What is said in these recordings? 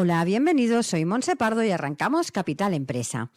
Hola, bienvenidos, soy Montse Pardo y arrancamos Capital Empresa.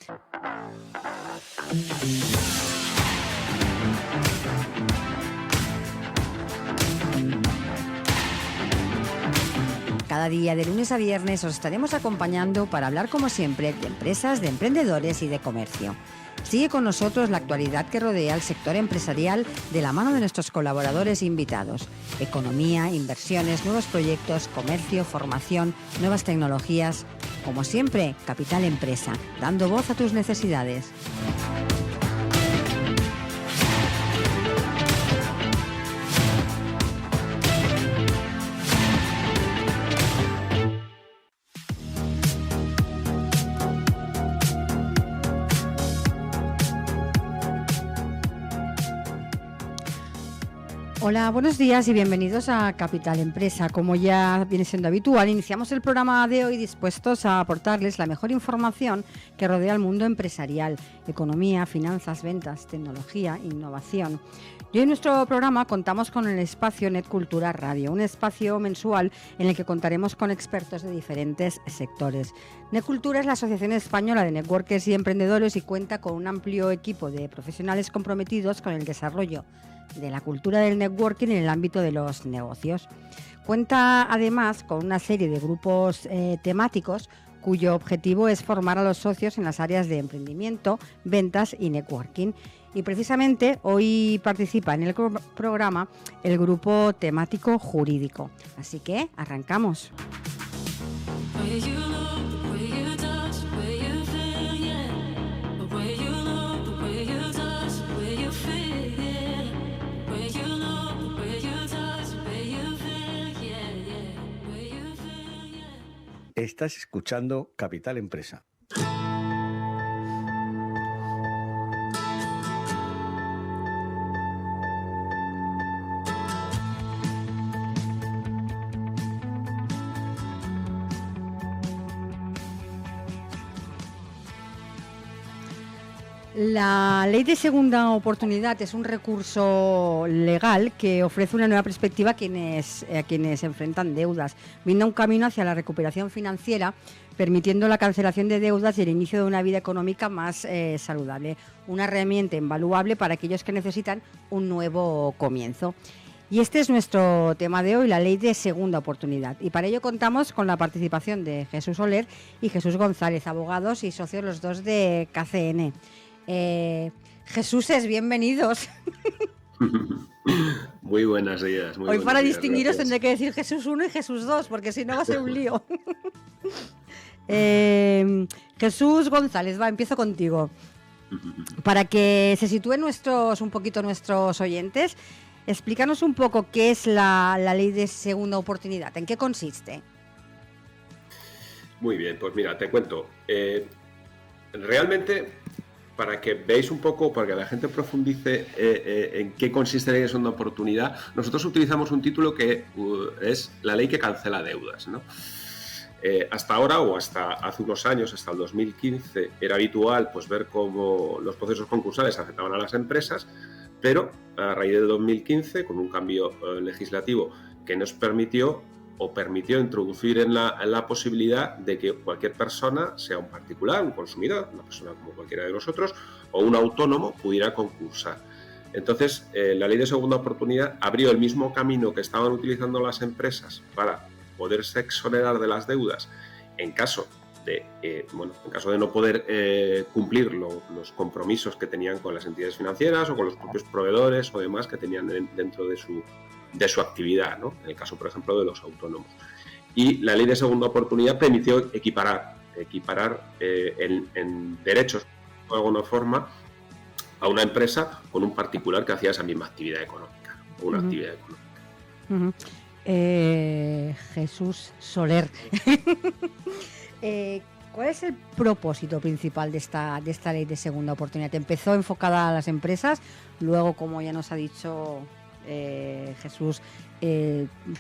Cada día de lunes a viernes os estaremos acompañando para hablar como siempre de empresas, de emprendedores y de comercio. Sigue con nosotros la actualidad que rodea al sector empresarial de la mano de nuestros colaboradores e invitados. Economía, inversiones, nuevos proyectos, comercio, formación, nuevas tecnologías. Como siempre, Capital Empresa, dando voz a tus necesidades. Hola, buenos días y bienvenidos a Capital Empresa. Como ya viene siendo habitual, iniciamos el programa de hoy dispuestos a aportarles la mejor información que rodea al mundo empresarial: economía, finanzas, ventas, tecnología, innovación. Y hoy en nuestro programa contamos con el espacio NetCultura Radio, un espacio mensual en el que contaremos con expertos de diferentes sectores. NetCultura es la Asociación Española de Networkers y Emprendedores y cuenta con un amplio equipo de profesionales comprometidos con el desarrollo de la cultura del networking en el ámbito de los negocios. Cuenta además con una serie de grupos temáticos cuyo objetivo es formar a los socios en las áreas de emprendimiento, ventas y networking. Y precisamente hoy participa en el programa el grupo temático jurídico. Así que arrancamos. Estás escuchando Capital Empresa. La Ley de Segunda Oportunidad es un recurso legal que ofrece una nueva perspectiva a quienes enfrentan deudas, brinda un camino hacia la recuperación financiera, permitiendo la cancelación de deudas y el inicio de una vida económica más saludable. Una herramienta invaluable para aquellos que necesitan un nuevo comienzo. Y este es nuestro tema de hoy, la Ley de Segunda Oportunidad. Y para ello contamos con la participación de Jesús Soler y Jesús González, abogados y socios los dos de KCN. Jesús, bienvenidos. Muy buenos días. Hoy para distinguiros tendré que decir Jesús 1 y Jesús 2, porque si no va a ser un lío. Jesús González, empiezo contigo. Para que se sitúen un poquito nuestros oyentes, explícanos un poco qué es la Ley de Segunda Oportunidad, ¿en qué consiste? Muy bien, pues mira, te cuento. Realmente, para que veáis un poco, para que la gente profundice en qué consiste la Ley de Segunda Oportunidad, nosotros utilizamos un título que es la ley que cancela deudas, ¿no? Hasta ahora, o hasta hace unos años, hasta el 2015, era habitual pues ver cómo los procesos concursales afectaban a las empresas, pero a raíz del 2015, con un cambio legislativo que nos permitió introducir en la posibilidad de que cualquier persona, sea un particular, un consumidor, una persona como cualquiera de nosotros, o un autónomo, pudiera concursar. Entonces, la Ley de Segunda Oportunidad abrió el mismo camino que estaban utilizando las empresas para poderse exonerar de las deudas en caso de no poder cumplir los compromisos que tenían con las entidades financieras o con los propios proveedores o demás que tenían dentro de su actividad, ¿no? En el caso, por ejemplo, de los autónomos. Y la Ley de Segunda Oportunidad permitió equiparar en derechos, de alguna forma, a una empresa con un particular que hacía esa misma actividad económica, una actividad económica. Jesús Soler. ¿Cuál es el propósito principal de esta Ley de Segunda Oportunidad? Empezó enfocada a las empresas, luego, como ya nos ha dicho Jesús,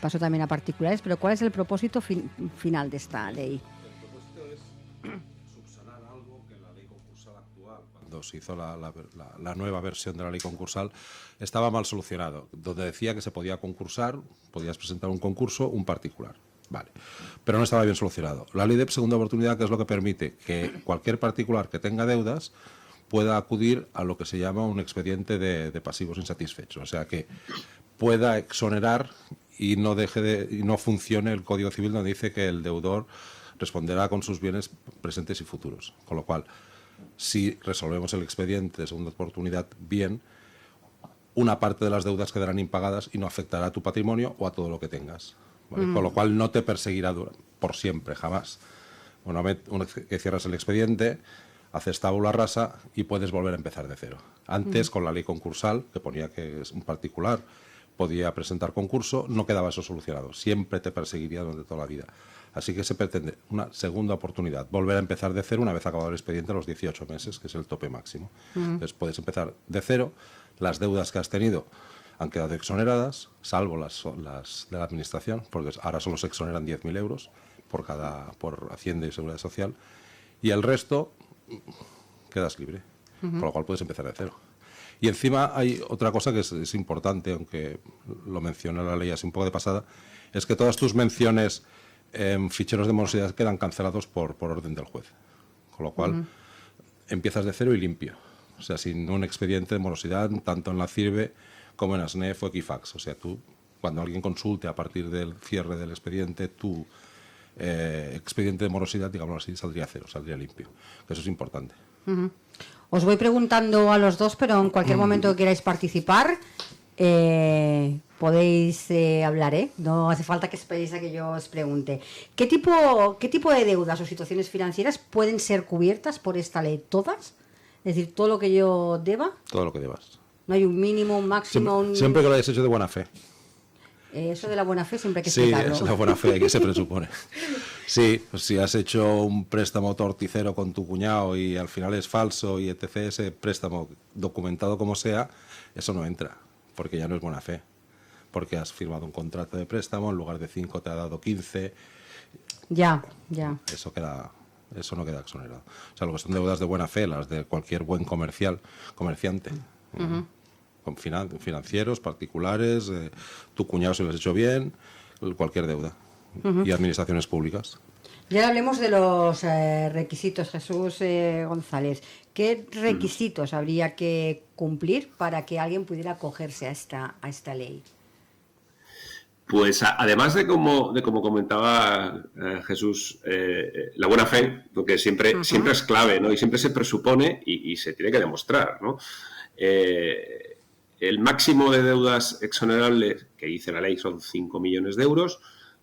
pasó también a particulares, pero ¿cuál es el propósito final de esta ley? El propósito es subsanar algo que en la ley concursal actual, cuando se hizo la nueva versión de la ley concursal, estaba mal solucionado, donde decía que se podía concursar, podías presentar un concurso, un particular. Vale, pero no estaba bien solucionado. La ley de segunda oportunidad, ¿qué es lo que permite? Que cualquier particular que tenga deudas pueda acudir a lo que se llama un expediente de pasivos insatisfechos, o sea, que pueda exonerar y no funcione el Código Civil donde dice que el deudor responderá con sus bienes presentes y futuros. Con lo cual, si resolvemos el expediente de segunda oportunidad bien, una parte de las deudas quedarán impagadas y no afectará a tu patrimonio o a todo lo que tengas, ¿vale? Con lo cual no te perseguirá por siempre, jamás. Una vez que cierras el expediente, haces tabula rasa y puedes volver a empezar de cero. Antes, con la ley concursal, que ponía que es un particular podía presentar concurso, no quedaba eso solucionado. Siempre te perseguiría durante toda la vida. Así que se pretende una segunda oportunidad, volver a empezar de cero una vez acabado el expediente a los 18 meses, que es el tope máximo. Entonces puedes empezar de cero, las deudas que has tenido han quedado exoneradas, salvo las de la administración, porque ahora solo se exoneran 10.000 euros por Hacienda y Seguridad Social, y el resto quedas libre, con lo cual puedes empezar de cero. Y encima hay otra cosa que es importante, aunque lo menciona la ley así un poco de pasada, es que todas tus menciones en ficheros de morosidad quedan cancelados por orden del juez. Con lo cual empiezas de cero y limpio. O sea, sin un expediente de morosidad, tanto en la CIRBE como en ASNEF o Equifax. O sea, tú, cuando alguien consulte a partir del cierre del expediente, tu expediente de morosidad, digámoslo así, saldría cero, saldría limpio. Eso es importante. Os voy preguntando a los dos, pero en cualquier momento que queráis participar, podéis hablar, ¿eh? No hace falta que esperéis a que yo os pregunte. ¿Qué tipo de deudas o situaciones financieras pueden ser cubiertas por esta ley? ¿Todas? Es decir, todo lo que yo deba. Todo lo que debas. No hay un mínimo, un máximo. Siempre que lo hayas hecho de buena fe. Eso de la buena fe siempre hay que Sí, explicarlo. es la buena fe que se presupone. Sí, pues si has hecho un préstamo torticero con tu cuñado y al final es falso y etc., ese préstamo documentado como sea, eso no entra, porque ya no es buena fe. Porque has firmado un contrato de préstamo, en lugar de 5 te ha dado 15. Ya. Eso no queda exonerado. O sea, lo que son deudas de buena fe, las de cualquier buen comerciante. Con financieros, particulares, tu cuñado si lo has hecho bien, cualquier deuda. Y administraciones públicas. Ya hablemos de los requisitos, Jesús González. ¿Qué requisitos habría que cumplir para que alguien pudiera acogerse a esta ley? Pues además de como comentaba Jesús, la buena fe, porque siempre es clave, ¿no? Y siempre se presupone y se tiene que demostrar, ¿no? El máximo de deudas exonerables que dice la ley son 5 millones de euros,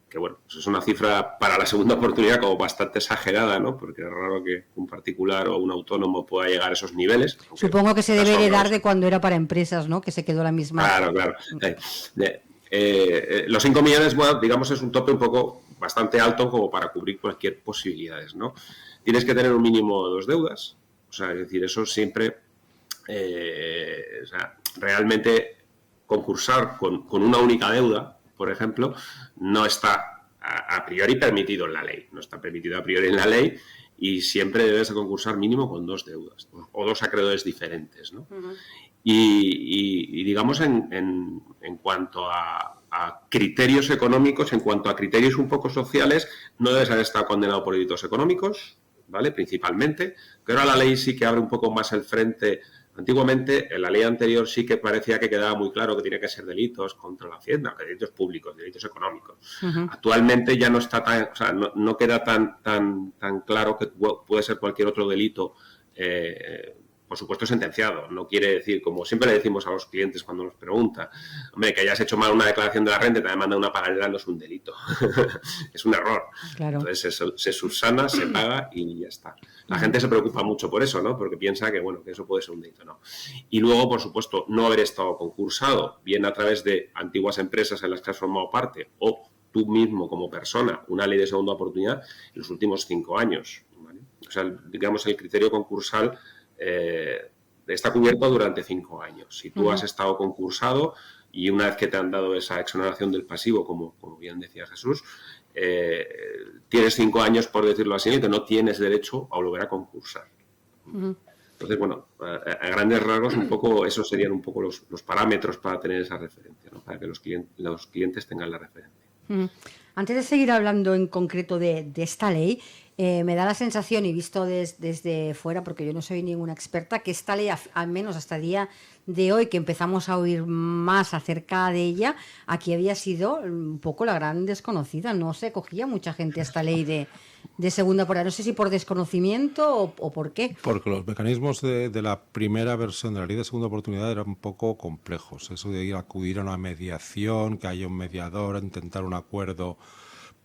que bueno, pues es una cifra para la segunda oportunidad como bastante exagerada, ¿no? Porque es raro que un particular o un autónomo pueda llegar a esos niveles. Supongo que se debe heredar de cuando era para empresas, ¿no? Que se quedó la misma. Claro. Los 5 millones, bueno, digamos, es un tope un poco bastante alto como para cubrir cualquier posibilidades, ¿no? Tienes que tener un mínimo de 2 deudas, o sea, es decir, eso siempre, o sea, realmente concursar con una única deuda, por ejemplo, no está a priori permitido en la ley, no está permitido a priori en la ley y siempre debes de concursar mínimo con 2 deudas o 2 acreedores diferentes, ¿no? Y digamos, en cuanto a criterios económicos, en cuanto a criterios un poco sociales, no debes haber estado condenado por delitos económicos, ¿vale? Principalmente, pero ahora la ley sí que abre un poco más el frente. Antiguamente, en la ley anterior sí que parecía que quedaba muy claro que tiene que ser delitos contra la Hacienda, delitos públicos, delitos económicos. Actualmente ya no está no queda tan claro que puede ser cualquier otro delito, por supuesto sentenciado. No quiere decir, como siempre le decimos a los clientes cuando nos preguntan, hombre, que hayas hecho mal una declaración de la renta y te demanda una paralela no es un delito. Es un error. Claro. Entonces se subsana, se paga y ya está. La gente se preocupa mucho por eso, ¿no? Porque piensa que, bueno, que eso puede ser un delito, ¿no? Y luego, por supuesto, no haber estado concursado, bien a través de antiguas empresas en las que has formado parte o tú mismo como persona, una ley de segunda oportunidad en los últimos 5 años, ¿vale? O sea, digamos, el criterio concursal está cubierto durante 5 años. Si tú has estado concursado y una vez que te han dado esa exoneración del pasivo, como bien decía Jesús, tienes 5 años, por decirlo así, en el que no tienes derecho a volver a concursar. Entonces, bueno, a grandes rasgos, un poco esos serían un poco los parámetros para tener esa referencia, ¿no? Para que los clientes tengan la referencia. Mm. Antes de seguir hablando en concreto de esta ley, me da la sensación, y visto desde fuera, porque yo no soy ninguna experta, que esta ley, al menos hasta el día de hoy, que empezamos a oír más acerca de ella, aquí había sido un poco la gran desconocida. No se cogía mucha gente a esta ley de segunda oportunidad. No sé si por desconocimiento o por qué. Porque los mecanismos de la primera versión de la ley de segunda oportunidad eran un poco complejos. Eso de ir a acudir a una mediación, que haya un mediador, intentar un acuerdo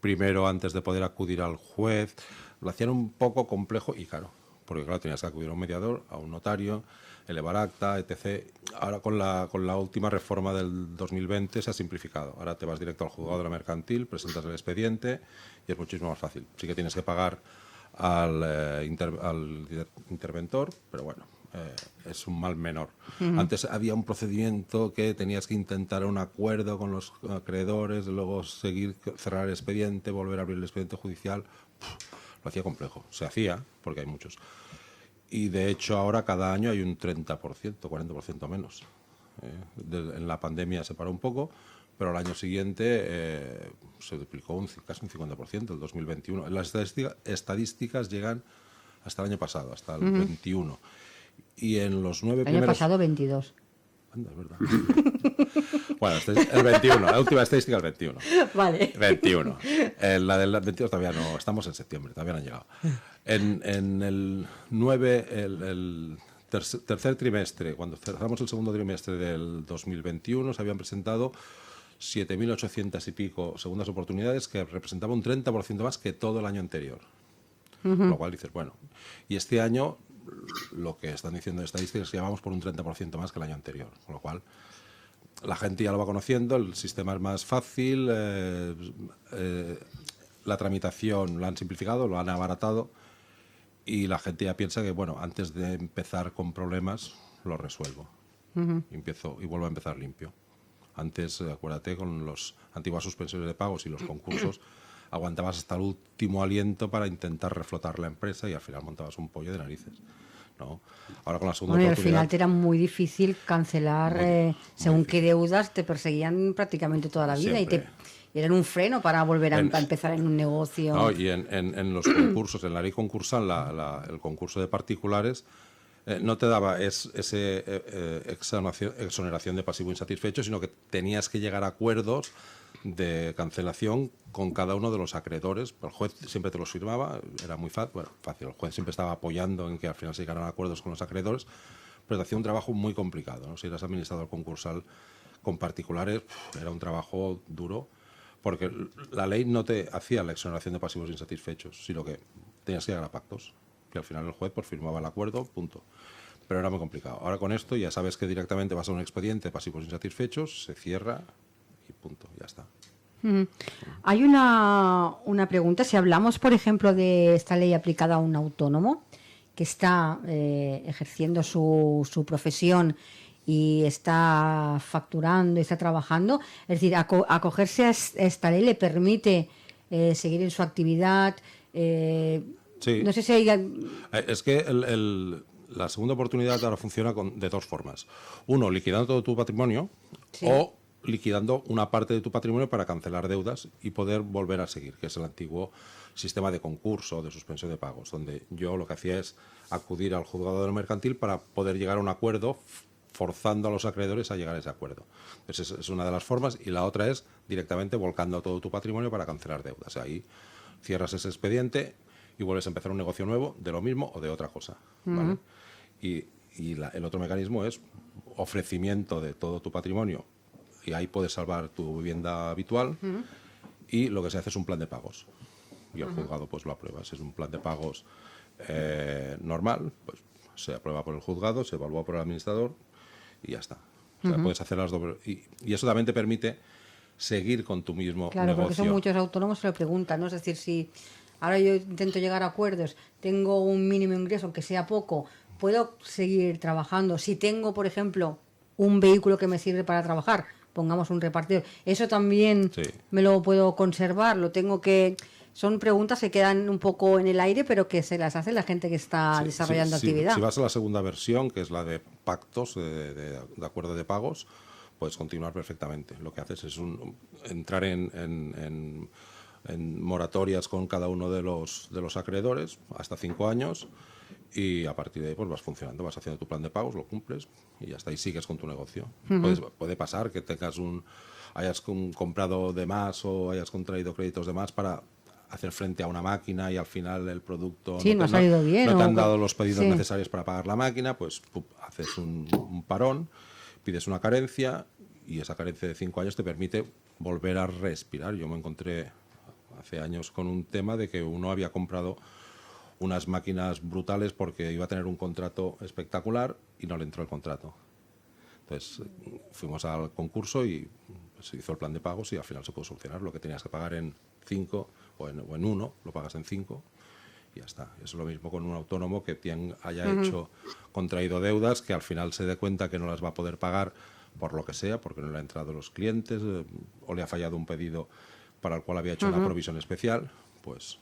primero antes de poder acudir al juez, lo hacían un poco complejo y caro. Porque claro, tenías que acudir a un mediador, a un notario, elevar acta, etc. Ahora con la última reforma del 2020 se ha simplificado. Ahora te vas directo al juzgado de la mercantil, presentas el expediente y es muchísimo más fácil. Sí que tienes que pagar al interventor, pero bueno, es un mal menor. Antes había un procedimiento que tenías que intentar un acuerdo con los acreedores, luego cerrar el expediente, volver a abrir el expediente judicial. Lo hacía complejo. Se hacía, porque hay muchos. Y de hecho ahora cada año hay un 30%, 40% menos. En la pandemia se paró un poco, pero al año siguiente se duplicó casi un 50%, el 2021. Las estadísticas llegan hasta el año pasado, hasta el 21. Y en los 9 primeros... El año pasado 22. Anda, es verdad. Bueno, el 21, la última estadística el 21. Vale. 21. La del 22 todavía no, estamos en septiembre, todavía no han llegado. En el 9, el tercer trimestre, cuando cerramos el segundo trimestre del 2021, se habían presentado 7.800 y pico segundas oportunidades, que representaba un 30% más que todo el año anterior. Con lo cual dices, bueno, y este año lo que están diciendo de estadísticas es que llevamos por un 30% más que el año anterior, con lo cual la gente ya lo va conociendo, el sistema es más fácil, la tramitación la han simplificado, lo han abaratado y la gente ya piensa que, bueno, antes de empezar con problemas, lo resuelvo. Y vuelvo a empezar limpio. Antes, acuérdate, con las antiguas suspensiones de pagos y los concursos, aguantabas hasta el último aliento para intentar reflotar la empresa y al final montabas un pollo de narices. ¿No? Ahora con la segunda oportunidad... al final te era muy difícil cancelar según qué deudas te perseguían prácticamente toda la vida y eran un freno para volver a empezar en un negocio. No, y en los concursos, en la ley concursal, el concurso de particulares no te daba exoneración de pasivo insatisfecho, sino que tenías que llegar a acuerdos de cancelación con cada uno de los acreedores. El juez siempre te los firmaba, era muy fácil. El juez siempre estaba apoyando en que al final se llegaran a acuerdos con los acreedores, pero te hacía un trabajo muy complicado, ¿no? Si eras administrador concursal con particulares, era un trabajo duro, porque la ley no te hacía la exoneración de pasivos insatisfechos, sino que tenías que llegar a pactos, y al final el juez firmaba el acuerdo, punto. Pero era muy complicado. Ahora con esto ya sabes que directamente vas a un expediente de pasivos insatisfechos, se cierra y punto, ya está. Hay una pregunta. Si hablamos, por ejemplo, de esta ley aplicada a un autónomo que está ejerciendo su profesión y está facturando y está trabajando, es decir, acogerse a esta ley le permite seguir en su actividad. Sí. No sé si hay... Es que la segunda oportunidad ahora funciona de dos formas. Uno, liquidando todo tu patrimonio, sí, o liquidando una parte de tu patrimonio para cancelar deudas y poder volver a seguir, que es el antiguo sistema de concurso, de suspensión de pagos, donde yo lo que hacía es acudir al juzgado del mercantil para poder llegar a un acuerdo, forzando a los acreedores a llegar a ese acuerdo. Entonces, es una de las formas, y la otra es directamente volcando todo tu patrimonio para cancelar deudas. Ahí cierras ese expediente y vuelves a empezar un negocio nuevo de lo mismo o de otra cosa, ¿vale? Y el otro mecanismo es ofrecimiento de todo tu patrimonio, y ahí puedes salvar tu vivienda habitual, y lo que se hace es un plan de pagos. Y el juzgado pues lo aprueba. Si es un plan de pagos normal, pues se aprueba por el juzgado, se evalúa por el administrador y ya está. O sea, puedes hacer las dobles. Y eso también te permite seguir con tu mismo negocio. Claro, porque son muchos autónomos que lo preguntan, ¿no? Es decir, si ahora yo intento llegar a acuerdos, tengo un mínimo ingreso, aunque sea poco, puedo seguir trabajando. Si tengo, por ejemplo, un vehículo que me sirve para trabajar, pongamos un repartidor, eso también me lo puedo conservar, lo tengo que... Son preguntas que quedan un poco en el aire, pero que se las hace la gente que está desarrollando actividad. Si vas a la segunda versión, que es la de pactos, de acuerdo de pagos, puedes continuar perfectamente. Lo que haces es entrar en moratorias con cada uno de los acreedores hasta 5 años, y a partir de ahí pues vas funcionando, vas haciendo tu plan de pagos, lo cumples y ya está, y sigues con tu negocio. Puede pasar que hayas comprado de más o hayas contraído créditos de más para hacer frente a una máquina y al final el producto no ha salido bien, no te han dado los pedidos necesarios para pagar la máquina, pues haces un parón, pides una carencia, y esa carencia de 5 años te permite volver a respirar. Yo me encontré hace años con un tema de que uno había comprado unas máquinas brutales porque iba a tener un contrato espectacular y no le entró el contrato. Entonces fuimos al concurso y se hizo el plan de pagos y al final se pudo solucionar. Lo que tenías que pagar en 5 o en 1, lo pagas en 5 y ya está. Es lo mismo con un autónomo que haya contraído deudas, que al final se dé cuenta que no las va a poder pagar por lo que sea, porque no le han entrado los clientes o le ha fallado un pedido para el cual había hecho una provisión especial, pues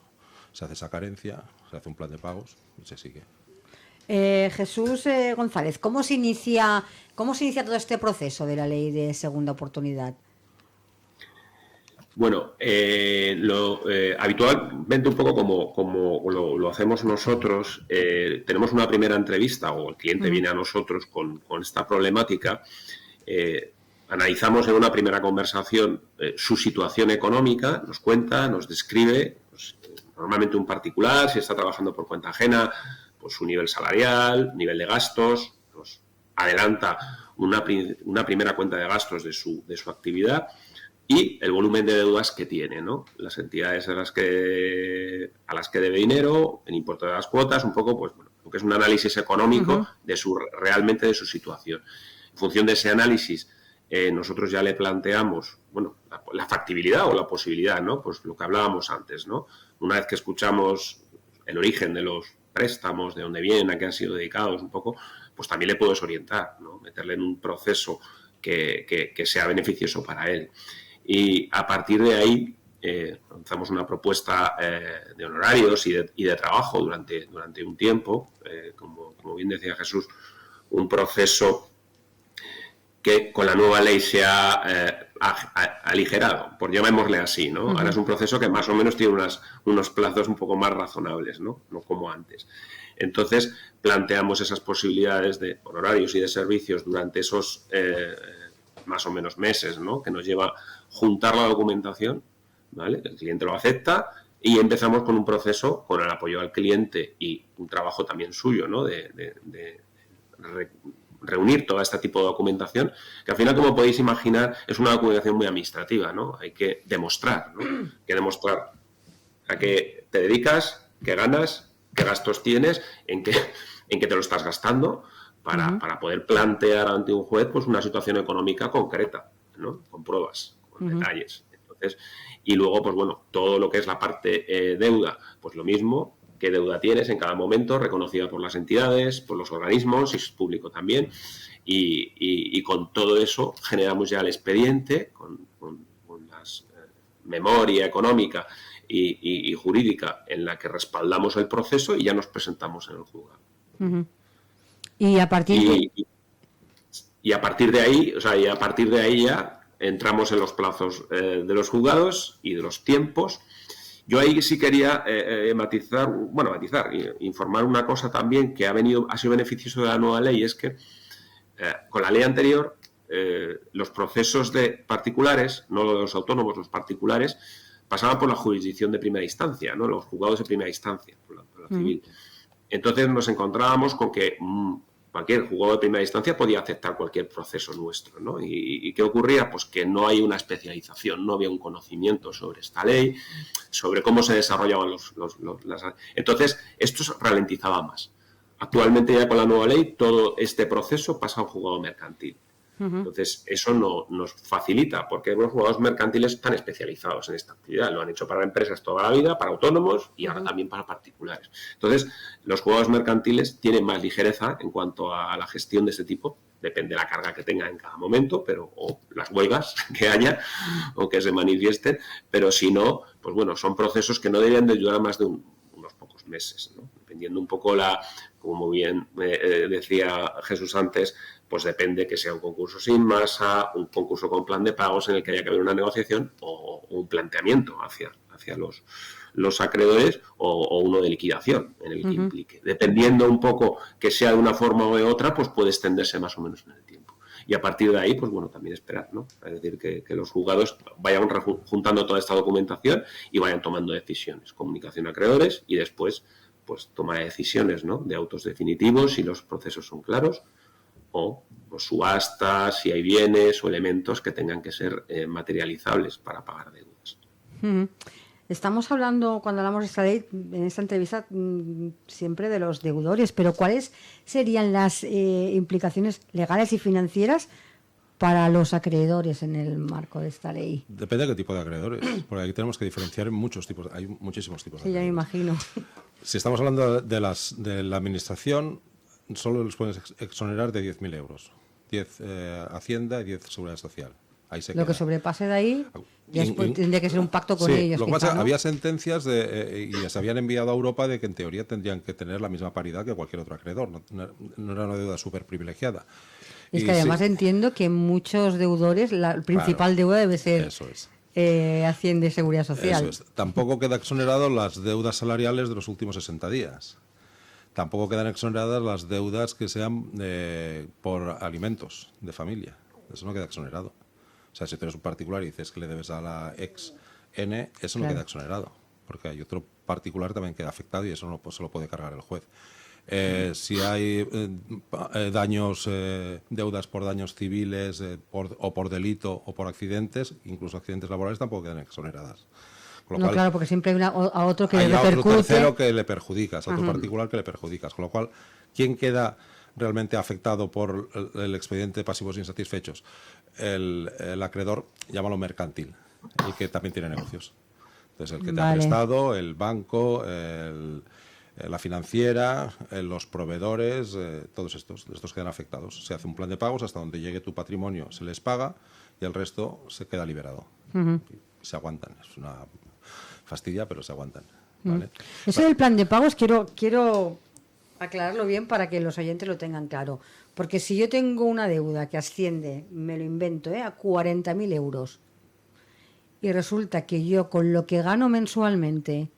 se hace esa carencia, se hace un plan de pagos y se sigue. Jesús González, ¿cómo se inicia todo este proceso de la ley de segunda oportunidad? Bueno, habitualmente un poco como lo hacemos nosotros, tenemos una primera entrevista o el cliente viene a nosotros con esta problemática, analizamos en una primera conversación su situación económica, nos cuenta, nos describe, pues, normalmente un particular, si está trabajando por cuenta ajena, pues su nivel salarial, nivel de gastos, nos adelanta una primera cuenta de gastos de su actividad y el volumen de deudas que tiene, ¿no? Las entidades a las que debe dinero, el importe de las cuotas, un poco, pues bueno, lo que es un análisis económico realmente de su situación. En función de ese análisis, nosotros ya le planteamos, bueno, la factibilidad o la posibilidad, ¿no? Pues lo que hablábamos antes, ¿no? Una vez que escuchamos el origen de los préstamos, de dónde vienen, a qué han sido dedicados un poco, pues también le puedes orientar, ¿no? Meterle en un proceso que sea beneficioso para él. Y a partir de ahí lanzamos una propuesta de honorarios y de trabajo durante un tiempo, como bien decía Jesús, un proceso que con la nueva ley se ha aligerado, por llamémosle así, ¿no? Ahora es un proceso que más o menos tiene unos plazos un poco más razonables, ¿no? No como antes. Entonces, planteamos esas posibilidades de honorarios y de servicios durante esos más o menos meses, ¿no? Que nos lleva juntar la documentación, ¿vale? El cliente lo acepta y empezamos con un proceso con el apoyo al cliente y un trabajo también suyo, ¿no? De reunir todo este tipo de documentación, que al final, como podéis imaginar, es una documentación muy administrativa, ¿no? Hay que demostrar, ¿no? Hay que demostrar a qué te dedicas, qué ganas, qué gastos tienes, en qué te lo estás gastando, para poder plantear ante un juez pues una situación económica concreta, ¿no? Con pruebas, con detalles. Entonces, y luego, pues bueno, todo lo que es la parte deuda, pues lo mismo, qué deuda tienes en cada momento, reconocida por las entidades, por los organismos, y es público también, y con todo eso generamos ya el expediente, con la memoria económica y jurídica en la que respaldamos el proceso y ya nos presentamos en el juzgado. Y a partir de ahí ya entramos en los plazos de los juzgados y de los tiempos. Yo ahí sí quería informar una cosa también que ha sido beneficioso de la nueva ley, es que con la ley anterior los procesos de particulares, no los autónomos, los particulares, pasaban por la jurisdicción de primera instancia, ¿no? Los juzgados de primera instancia, por la civil. Entonces nos encontrábamos con que cualquier juzgado de primera instancia podía aceptar cualquier proceso nuestro, ¿no? ¿Y qué ocurría? Pues que no hay una especialización, no había un conocimiento sobre esta ley, sobre cómo se desarrollaban Entonces, esto se ralentizaba más. Actualmente ya con la nueva ley, todo este proceso pasa a un juzgado mercantil. Entonces, eso nos facilita, porque los juzgados mercantiles están especializados en esta actividad. Lo han hecho para empresas toda la vida, para autónomos y ahora también para particulares. Entonces, los juzgados mercantiles tienen más ligereza en cuanto a la gestión de este tipo. Depende de la carga que tenga en cada momento, o las huelgas que haya o que se manifiesten. Pero si no, pues bueno, son procesos que no deberían de durar más de unos pocos meses, ¿no? Dependiendo un poco como bien decía Jesús antes, pues depende que sea un concurso sin masa, un concurso con plan de pagos en el que haya que haber una negociación o un planteamiento hacia los acreedores o uno de liquidación en el que implique. Dependiendo un poco que sea de una forma o de otra, pues puede extenderse más o menos en el tiempo. Y a partir de ahí, pues bueno, también esperar, ¿no? Es decir, que los juzgados vayan juntando toda esta documentación y vayan tomando decisiones. Comunicación a acreedores y después, pues toma de decisiones, ¿no? De autos definitivos, si los procesos son claros, o pues, subastas, si hay bienes o elementos que tengan que ser materializables para pagar deudas. Estamos hablando, cuando hablamos de esta ley, en esta entrevista, siempre de los deudores, pero ¿cuáles serían las implicaciones legales y financieras para los acreedores en el marco de esta ley? Depende de qué tipo de acreedores, porque aquí tenemos que diferenciar en muchos tipos, hay muchísimos tipos de Sí, ya me acreedores. imagino. Si estamos hablando de la administración, solo les puedes exonerar de 10.000 euros. 10 Hacienda y 10 Seguridad Social. Ahí se Lo que queda. sobrepase de ahí, ya después tendría que ser un pacto con Sí, ellos. lo que quizá, pasa, ¿no? había sentencias y se habían enviado a Europa de que en teoría tendrían que tener la misma paridad que cualquier otro acreedor. No era una deuda súper privilegiada. Es Y que además sí, entiendo que muchos deudores, la principal deuda debe ser eso es. Hacienda y Seguridad Social. Eso es. Tampoco queda exonerado las deudas salariales de los últimos 60 días. Tampoco quedan exoneradas las deudas que sean por alimentos de familia. Eso no queda exonerado. O sea, si tú eres un particular y dices que le debes a la ex N, eso no Claro. queda exonerado. Porque hay otro particular también queda afectado y eso no se lo puede cargar el juez. Si hay daños, deudas por daños civiles o por delito o por accidentes, incluso accidentes laborales, tampoco quedan exoneradas. Con lo No, cual, claro, porque siempre hay a otro que hay le a otro repercute. tercero que le perjudicas, a otro particular que le perjudicas. Con lo cual, ¿quién queda realmente afectado por el expediente de pasivos insatisfechos? El acreedor, llámalo mercantil, y que también tiene negocios. Entonces, el que te ha Vale. prestado, el banco, la financiera, los proveedores, todos estos quedan afectados. Se hace un plan de pagos hasta donde llegue tu patrimonio, se les paga y el resto se queda liberado. Se aguantan. Es una fastidia, pero se aguantan. ¿vale? Eso del plan de pagos quiero aclararlo bien para que los oyentes lo tengan claro. Porque si yo tengo una deuda que asciende, me lo invento, a 40.000 euros, y resulta que yo con lo que gano mensualmente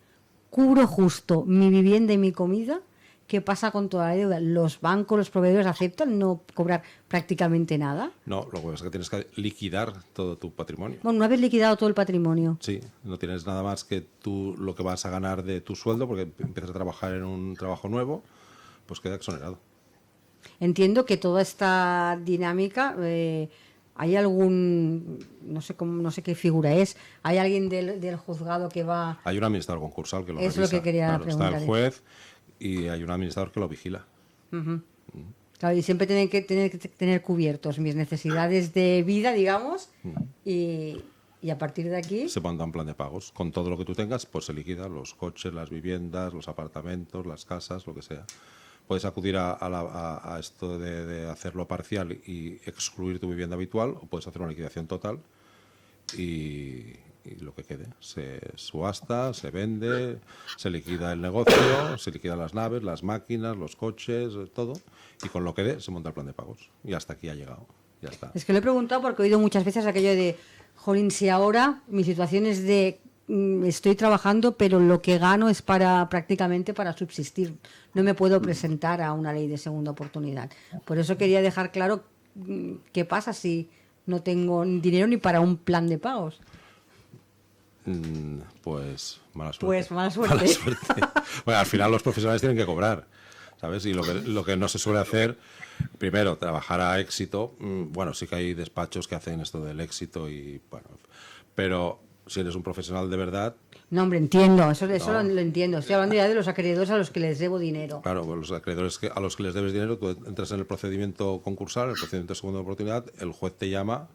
cubro justo mi vivienda y mi comida, ¿qué pasa con toda la deuda? ¿Los bancos, los proveedores aceptan no cobrar prácticamente nada? No, lo que pasa es que tienes que liquidar todo tu patrimonio. Bueno, una vez liquidado todo el patrimonio. Sí, no tienes nada más que tú lo que vas a ganar de tu sueldo porque empiezas a trabajar en un trabajo nuevo, pues queda exonerado. Entiendo que toda esta dinámica, ¿hay algún, no sé qué figura es, hay alguien del juzgado que va? Hay un administrador concursal que lo Es revisa. lo que quería Claro, está preguntar. el juez y hay un administrador que lo vigila. Claro, y siempre tienen que tener cubiertos mis necesidades de vida, digamos, y a partir de aquí, Se manda un plan de pagos. Con todo lo que tú tengas, pues se liquida los coches, las viviendas, los apartamentos, las casas, lo que sea. Puedes acudir a esto de hacerlo parcial y excluir tu vivienda habitual, o puedes hacer una liquidación total y lo que quede. Se subasta, se vende, se liquida el negocio, se liquidan las naves, las máquinas, los coches, todo, y con lo que dé se monta el plan de pagos. Y hasta aquí ha llegado. Ya está. es que lo he preguntado porque he oído muchas veces aquello de, jolín, si ahora mi situación es de estoy trabajando, pero lo que gano es prácticamente para subsistir. No me puedo presentar a una ley de segunda oportunidad. Por eso quería dejar claro qué pasa si no tengo dinero ni para un plan de pagos. Pues mala suerte. Pues mala suerte. Mala suerte. Bueno, al final los profesionales tienen que cobrar, ¿sabes? Y lo que no se suele hacer, primero, trabajar a éxito. Bueno, sí que hay despachos que hacen esto del éxito y bueno, pero si eres un profesional de verdad, No, hombre, entiendo, eso lo entiendo. Estoy hablando ya de los acreedores a los que les debo dinero. claro, pues los acreedores a los que les debes dinero, tú entras en el procedimiento concursal, el procedimiento de segunda oportunidad, el juez te llama,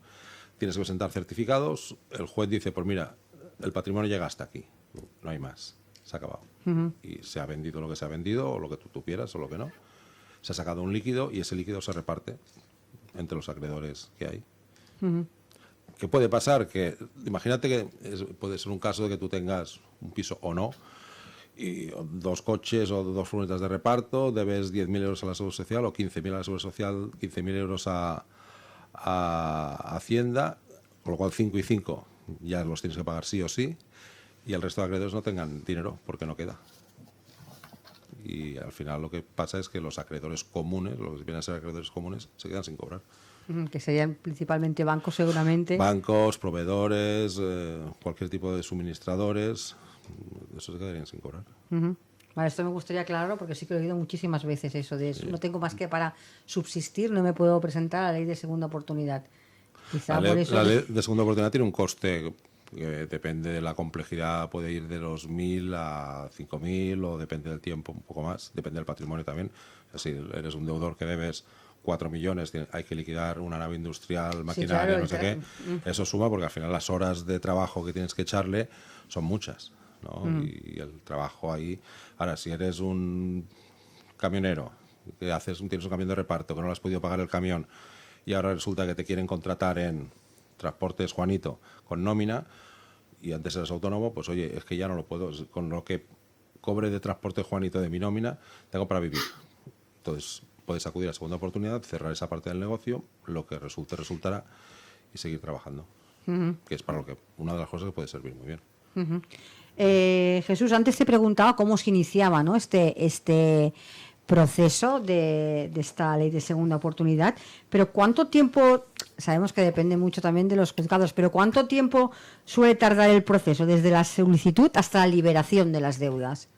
tienes que presentar certificados, el juez dice, pues mira, el patrimonio llega hasta aquí, no hay más, se ha acabado. Y se ha vendido lo que se ha vendido, o lo que tú tuvieras, o lo que no. Se ha sacado un líquido y ese líquido se reparte entre los acreedores que hay. ¿Qué puede pasar? Que imagínate que puede ser un caso de que tú tengas un piso o no y 2 coches o 2 furgonetas de reparto, debes 10.000 euros a la Seguridad Social o 15.000 a la Seguridad Social, 15.000 euros a Hacienda, con lo cual 5 y 5 ya los tienes que pagar sí o sí, y el resto de acreedores no tengan dinero porque no queda. Y al final lo que pasa es que los acreedores comunes, los que vienen a ser acreedores comunes, se quedan sin cobrar. Que serían principalmente bancos, seguramente. Bancos, proveedores, cualquier tipo de suministradores, eso se quedarían sin cobrar. Vale, esto me gustaría aclararlo porque sí que lo he oído muchísimas veces eso de no tengo más que para subsistir, no me puedo presentar a la ley de segunda oportunidad. Quizá por eso la ley de segunda oportunidad tiene un coste que depende de la complejidad, puede ir de los 1.000 a 5.000 o depende del tiempo, un poco más, depende del patrimonio también. O sea, si eres un deudor que debes 4 millones, hay que liquidar una nave industrial, maquinaria, claro, no sé qué, eso suma porque al final las horas de trabajo que tienes que echarle son muchas, ¿no? Y el trabajo ahí. Ahora, si eres un camionero que tienes un camión de reparto que no le has podido pagar el camión y ahora resulta que te quieren contratar en Transportes Juanito con nómina y antes eras autónomo, pues oye, es que ya no lo puedo, con lo que cobre de Transporte Juanito de mi nómina tengo para vivir. Entonces puedes acudir a segunda oportunidad, cerrar esa parte del negocio, lo que resultará y seguir trabajando, que es para lo que una de las cosas que puede servir muy bien. Jesús, antes te preguntaba cómo se iniciaba, ¿no? este proceso de esta ley de segunda oportunidad, pero ¿cuánto tiempo, sabemos que depende mucho también de los juzgados, pero cuánto tiempo suele tardar el proceso desde la solicitud hasta la liberación de las deudas?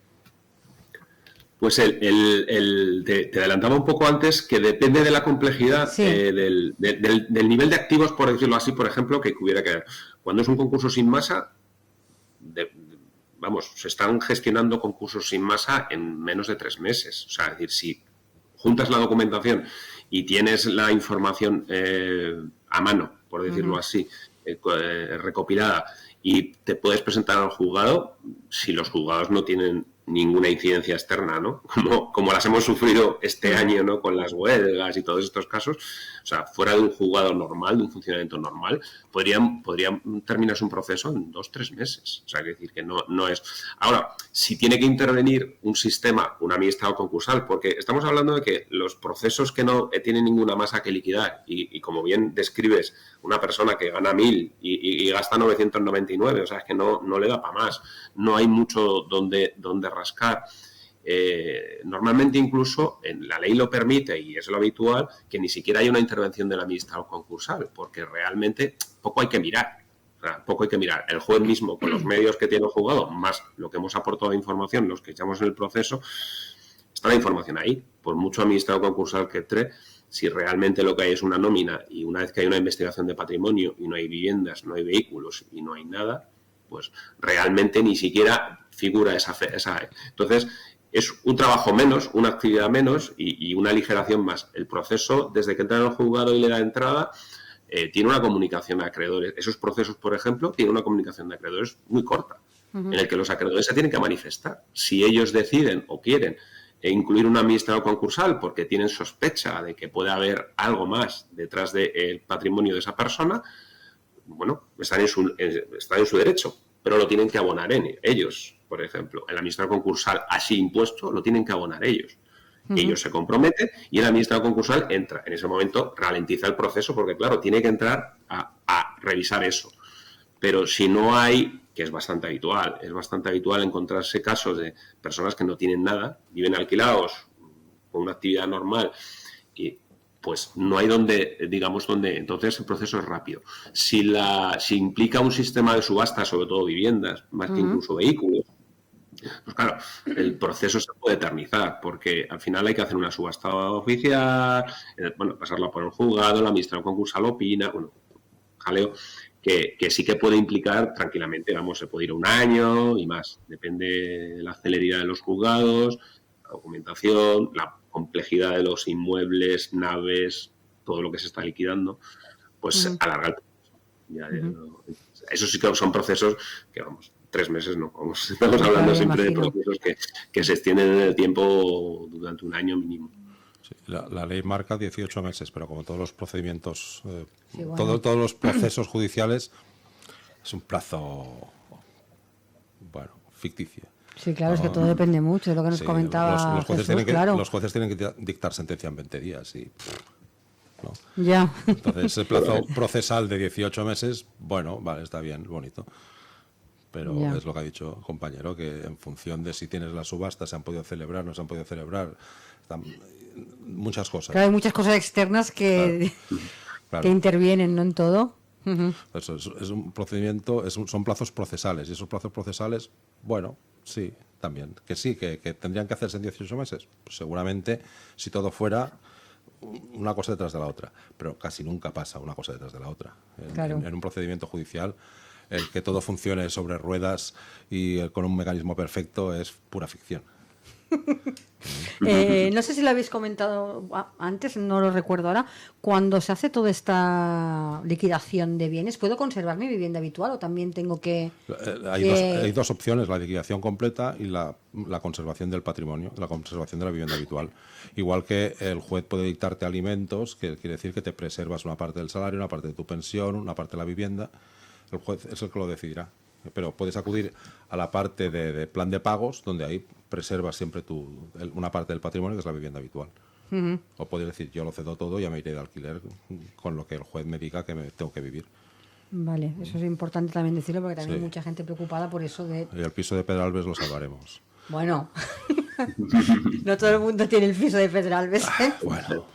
Pues te adelantaba un poco antes que depende de la complejidad del nivel de activos, por decirlo así, por ejemplo, que hubiera que haber. Cuando es un concurso sin masa, se están gestionando concursos sin masa en menos de 3 meses. O sea, es decir, si juntas la documentación y tienes la información a mano, por decirlo así, recopilada, y te puedes presentar al juzgado, si los juzgados no tienen ninguna incidencia externa, ¿no? Como las hemos sufrido este año, ¿no? Con las huelgas y todos estos casos. O sea, fuera de un juzgado normal, de un funcionamiento normal, podrían terminarse un proceso en 2-3 meses. O sea, que decir que no es... Ahora, si tiene que intervenir un sistema, un administrado concursal, porque estamos hablando de que los procesos que no tienen ninguna masa que liquidar, y como bien describes, una persona que gana 1.000 y gasta 999, o sea, es que no le da para más. No hay mucho donde rascar. Normalmente incluso en la ley lo permite y es lo habitual que ni siquiera haya una intervención del administrador concursal, porque realmente poco hay que mirar. O sea, poco hay que mirar. El juez mismo, con los medios que tiene el juzgado, más lo que hemos aportado de información, los que echamos en el proceso, está la información ahí. Por mucho administrador concursal que entre, si realmente lo que hay es una nómina y una vez que hay una investigación de patrimonio y no hay viviendas, no hay vehículos y no hay nada, pues realmente ni siquiera figura esa. Entonces, es un trabajo menos, una actividad menos y una aligeración más. El proceso, desde que entra en el juzgado y le da entrada, tiene una comunicación a acreedores. Esos procesos, por ejemplo, tienen una comunicación de acreedores muy corta, en el que los acreedores se tienen que manifestar. Si ellos deciden o quieren incluir un administrador concursal porque tienen sospecha de que puede haber algo más detrás del patrimonio de esa persona, bueno, están en su derecho, pero lo tienen que abonar ellos. Por ejemplo, el administrador concursal así impuesto lo tienen que abonar ellos. Ellos se comprometen y el administrador concursal entra. En ese momento ralentiza el proceso porque, claro, tiene que entrar a revisar eso. Pero si no hay, que es bastante habitual encontrarse casos de personas que no tienen nada, viven alquilados con una actividad normal y pues no hay donde, entonces el proceso es rápido. Si implica un sistema de subasta, sobre todo viviendas, más que incluso vehículos, pues claro, el proceso se puede eternizar, porque al final hay que hacer una subasta oficial, pasarla por el juzgado, el administrador concursal opina, jaleo, que sí que puede implicar tranquilamente, se puede ir 1 año y más, depende de la celeridad de los juzgados, la documentación, la complejidad de los inmuebles, naves, todo lo que se está liquidando, pues alarga el proceso. Eso sí que son procesos que, 3 meses no. Estamos hablando siempre de procesos que se extienden en el tiempo durante 1 año mínimo. Sí, la ley marca 18 meses, pero como todos los procedimientos, todos los procesos judiciales, es un plazo, ficticio. Sí, claro, es que todo depende mucho de lo que nos comentaba los jueces Jesús, claro. Los jueces tienen que dictar sentencia en 20 días y... ¿no? Ya. Entonces, el plazo procesal de 18 meses, bueno, vale, está bien, bonito. Pero Ya. es lo que ha dicho el compañero, que en función de si tienes las subastas, se han podido celebrar, no se han podido celebrar, muchas cosas. Claro, hay muchas cosas externas que intervienen, ¿no? En todo. Ujú. Eso es un procedimiento, son plazos procesales, y esos plazos procesales, bueno, sí, también. Que sí, que tendrían que hacerse en 18 meses. Pues seguramente, si todo fuera una cosa detrás de la otra, pero casi nunca pasa una cosa detrás de la otra. Claro. En un procedimiento judicial, el que todo funcione sobre ruedas y con un mecanismo perfecto es pura ficción. No sé si lo habéis comentado antes, no lo recuerdo ahora. Cuando se hace toda esta liquidación de bienes, ¿puedo conservar mi vivienda habitual o también tengo que...? Hay dos opciones, la liquidación completa y la conservación del patrimonio, la conservación de la vivienda habitual. Igual que el juez puede dictarte alimentos, que quiere decir que te preservas una parte del salario, una parte de tu pensión, una parte de la vivienda. El juez es el que lo decidirá. Pero puedes acudir a la parte de plan de pagos, donde ahí preservas siempre una parte del patrimonio, que es la vivienda habitual. Uh-huh. O puedes decir, yo lo cedo todo, ya me iré de alquiler con lo que el juez me diga que me tengo que vivir. Vale, eso es importante también decirlo, porque también Sí. hay mucha gente preocupada por eso de... Y el piso de Pedralbes lo salvaremos. Bueno, no todo el mundo tiene el piso de Pedralbes, ¿eh? Bueno.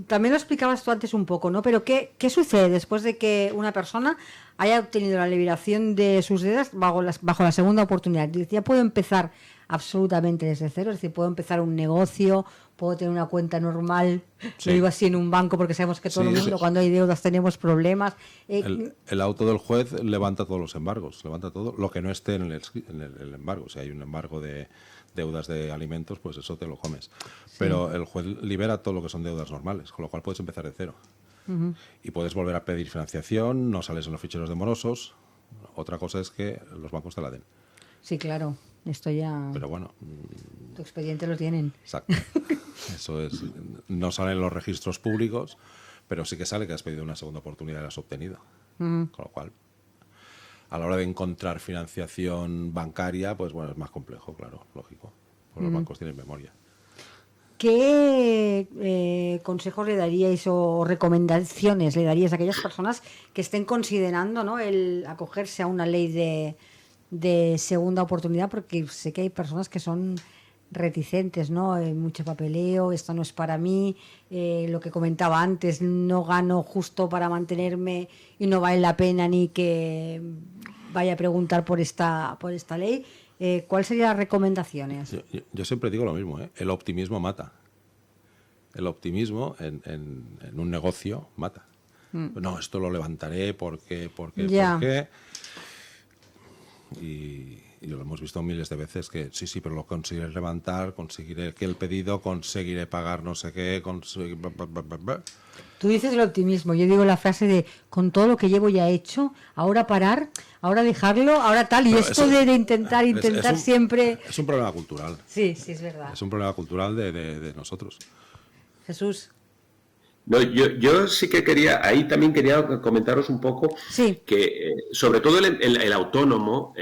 También lo explicabas tú antes un poco, ¿no? Pero ¿qué sucede después de que una persona haya obtenido la liberación de sus deudas bajo la segunda oportunidad? Ya puedo empezar absolutamente desde cero, es decir, puedo empezar un negocio, puedo tener una cuenta normal, Sí. lo digo así, en un banco, porque sabemos que todo el mundo cuando hay deudas tenemos problemas. El auto del juez levanta todos los embargos, levanta todo lo que no esté en el embargo. Si hay un embargo de deudas de alimentos, pues eso te lo comes. Pero el juez libera todo lo que son deudas normales, con lo cual puedes empezar de cero. Uh-huh. Y puedes volver a pedir financiación, no sales en los ficheros de morosos. Otra cosa es que los bancos te la den. Sí, claro, esto ya... Pero bueno... Tu expediente lo tienen. Exacto. Eso es... No salen los registros públicos, pero sí que sale que has pedido una segunda oportunidad y la has obtenido. Uh-huh. Con lo cual, a la hora de encontrar financiación bancaria, pues bueno, es más complejo, claro, lógico. Porque los bancos tienen memoria. ¿Qué consejos le daríais o recomendaciones le daríais a aquellas personas que estén considerando, ¿no?, el acogerse a una ley de segunda oportunidad? Porque sé que hay personas que son reticentes, ¿no? Mucho papeleo, esto no es para mí, lo que comentaba antes, no gano justo para mantenerme y no vale la pena ni que vaya a preguntar por esta ley. ¿Cuáles serían las recomendaciones? Yo siempre digo lo mismo, ¿eh? El optimismo mata. El optimismo en un negocio mata. No, esto lo levantaré porque. Y lo hemos visto miles de veces que sí, pero lo conseguiré levantar, conseguiré que el pedido, conseguiré pagar no sé qué, Tú dices el optimismo, yo digo la frase de con todo lo que llevo ya hecho, ahora parar, ahora dejarlo, ahora tal, y esto de intentar siempre... Es un problema cultural. Sí, es verdad. Es un problema cultural de nosotros. Jesús. No, yo sí que ahí también quería comentaros un poco que, sobre todo el autónomo,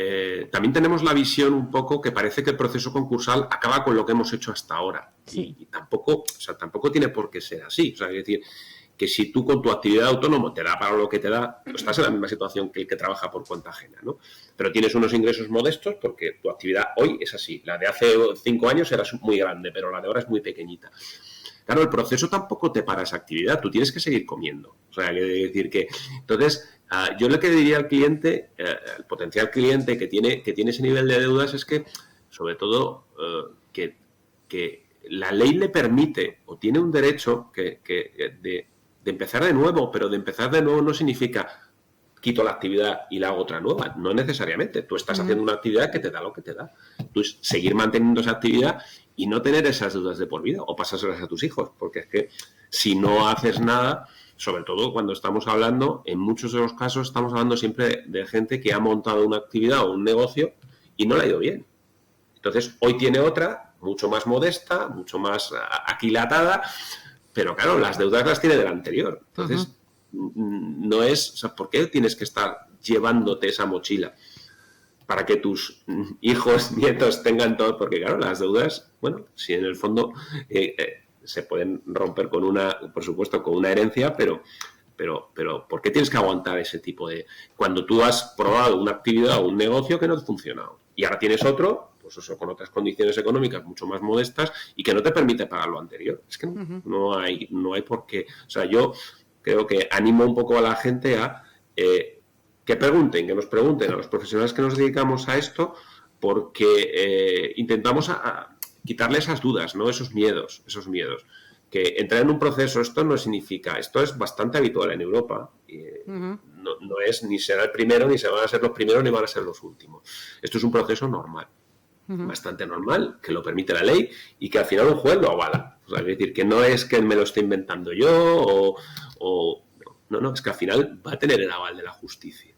también tenemos la visión un poco que parece que el proceso concursal acaba con lo que hemos hecho hasta ahora. Sí. Y tampoco tiene por qué ser así. O sea, es decir, que si tú con tu actividad de autónomo te da para lo que te da, pues estás en la misma situación que el que trabaja por cuenta ajena, ¿no? Pero tienes unos ingresos modestos porque tu actividad hoy es así. La de hace 5 años era muy grande, pero la de ahora es muy pequeñita. Claro, el proceso tampoco te para esa actividad, tú tienes que seguir comiendo. O sea, quiere decir que... Entonces, yo lo que diría al cliente, al potencial cliente que tiene ese nivel de deudas es que, sobre todo, que la ley le permite o tiene un derecho de empezar de nuevo, pero de empezar de nuevo no significa quito la actividad y la hago otra nueva. No necesariamente. Tú estás haciendo una actividad que te da lo que te da. Tú es seguir manteniendo esa actividad y no tener esas deudas de por vida o pasárselas a tus hijos, porque es que si no haces nada, sobre todo cuando estamos hablando, en muchos de los casos estamos hablando siempre de gente que ha montado una actividad o un negocio y no le ha ido bien. Entonces, hoy tiene otra, mucho más modesta, mucho más aquilatada, pero claro, las deudas las tiene del anterior. Entonces, no es... O sea, ¿por qué tienes que estar llevándote esa mochila? para que tus hijos, nietos tengan todo, porque claro, las deudas, bueno, si en el fondo se pueden romper con por supuesto, con una herencia, pero ¿por qué tienes que aguantar ese tipo de... Cuando tú has probado una actividad o un negocio que no te ha funcionado y ahora tienes otro, pues eso, con otras condiciones económicas mucho más modestas y que no te permite pagar lo anterior? Es que no hay por qué. O sea, yo creo que animo un poco a la gente a que nos pregunten a los profesionales que nos dedicamos a esto, porque intentamos quitarle esas dudas, ¿no? Esos miedos. Que entrar en un proceso, esto es bastante habitual en Europa, no es ni será el primero, ni se van a ser los primeros, ni van a ser los últimos. Esto es un proceso normal, bastante normal, que lo permite la ley y que al final un juez lo avala. O sea, es decir, que no es que me lo esté inventando yo no, es que al final va a tener el aval de la justicia.